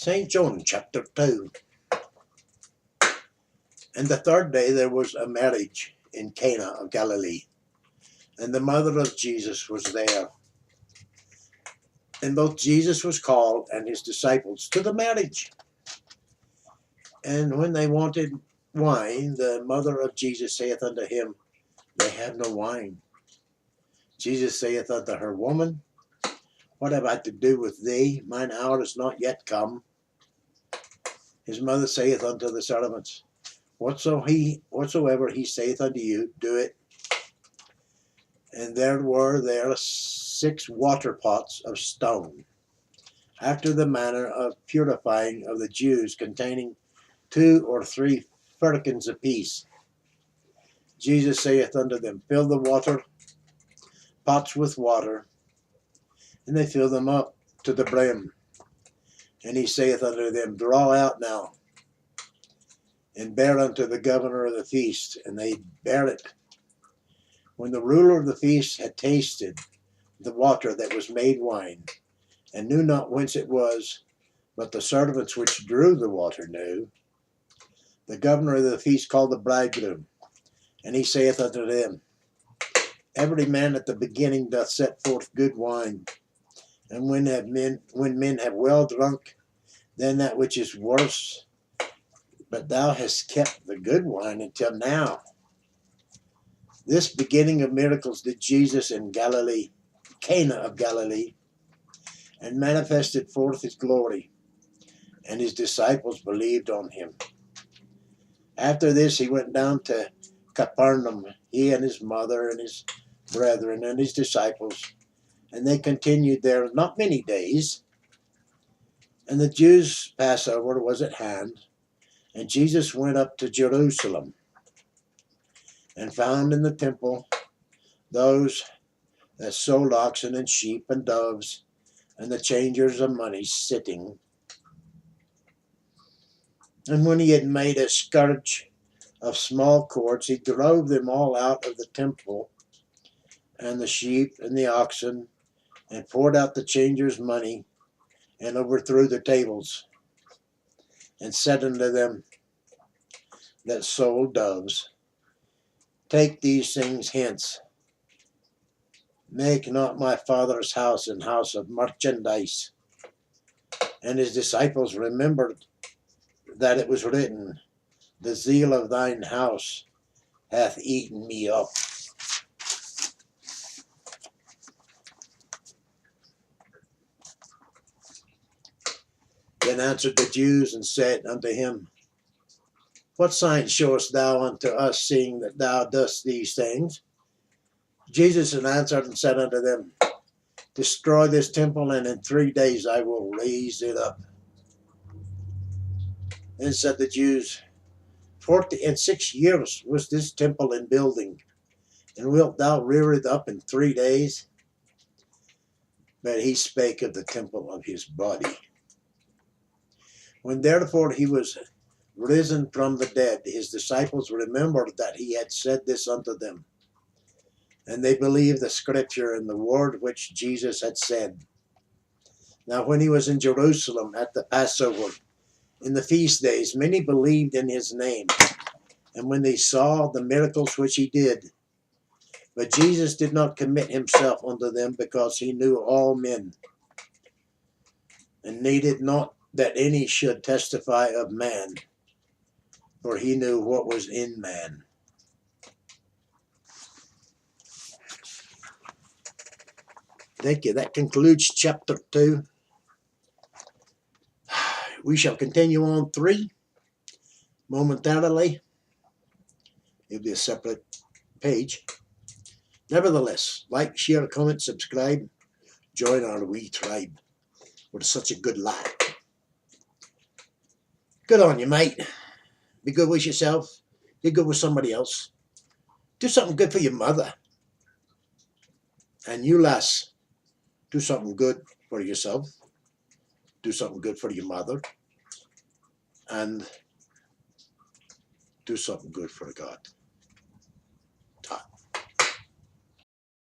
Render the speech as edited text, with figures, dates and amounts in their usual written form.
St. John chapter 2. And the third day there was a marriage in Cana of Galilee, and the mother of Jesus was there. And both Jesus was called and his disciples to the marriage. And when they wanted wine, the mother of Jesus saith unto him, They have no wine. Jesus saith unto her, Woman, what have I to do with thee? Mine hour is not yet come. His mother saith unto the servants, Whatsoever he saith unto you, do it. And there were 6 water pots of stone, after the manner of purifying of the Jews, containing 2 or 3 firkins apiece. Jesus saith unto them, Fill the water pots with water. And they fill them up to the brim. And he saith unto them, Draw out now, and bear unto the governor of the feast. And they bare it. When the ruler of the feast had tasted the water that was made wine, and knew not whence it was, but the servants which drew the water knew, the governor of the feast called the bridegroom, and he saith unto them, Every man at the beginning doth set forth good wine, and when men have well drunk, then that which is worse. But thou hast kept the good wine until now. This beginning of miracles did Jesus in Galilee, Cana of Galilee, and manifested forth his glory, and his disciples believed on him. After this he went down to Capernaum, he and his mother and his brethren and his disciples, and they continued there not many days. And the Jews' Passover was at hand, and Jesus went up to Jerusalem, and found in the temple those that sold oxen and sheep and doves, and the changers of money sitting. And when he had made a scourge of small cords, he drove them all out of the temple, and the sheep and the oxen, and poured out the changers' money, and overthrew the tables, and said unto them that sold doves, Take these things hence. Make not my Father's house an house of merchandise. And his disciples remembered that it was written, The zeal of thine house hath eaten me up. Then answered the Jews and said unto him, What sign showest thou unto us, seeing that thou dost these things? Jesus answered and said unto them, Destroy this temple, and in 3 days I will raise it up. Then said the Jews, 46 years was this temple in building, and wilt thou rear it up in 3 days? But he spake of the temple of his body. When therefore he was risen from the dead, his disciples remembered that he had said this unto them. And they believed the scripture and the word which Jesus had said. Now when he was in Jerusalem at the Passover, in the feast days, many believed in his name, and when they saw the miracles which he did. But Jesus did not commit himself unto them, because he knew all men, and needed not that any should testify of man, for he knew what was in man. Thank you. That concludes chapter 2. We shall continue on 3 momentarily. It'll be a separate page. Nevertheless, like, share, comment, subscribe. Join our wee tribe with such a good lad. Good on you, mate. Be good with yourself. Be good with somebody else. Do something good for your mother. And you, lass, do something good for yourself. Do something good for your mother. And do something good for God.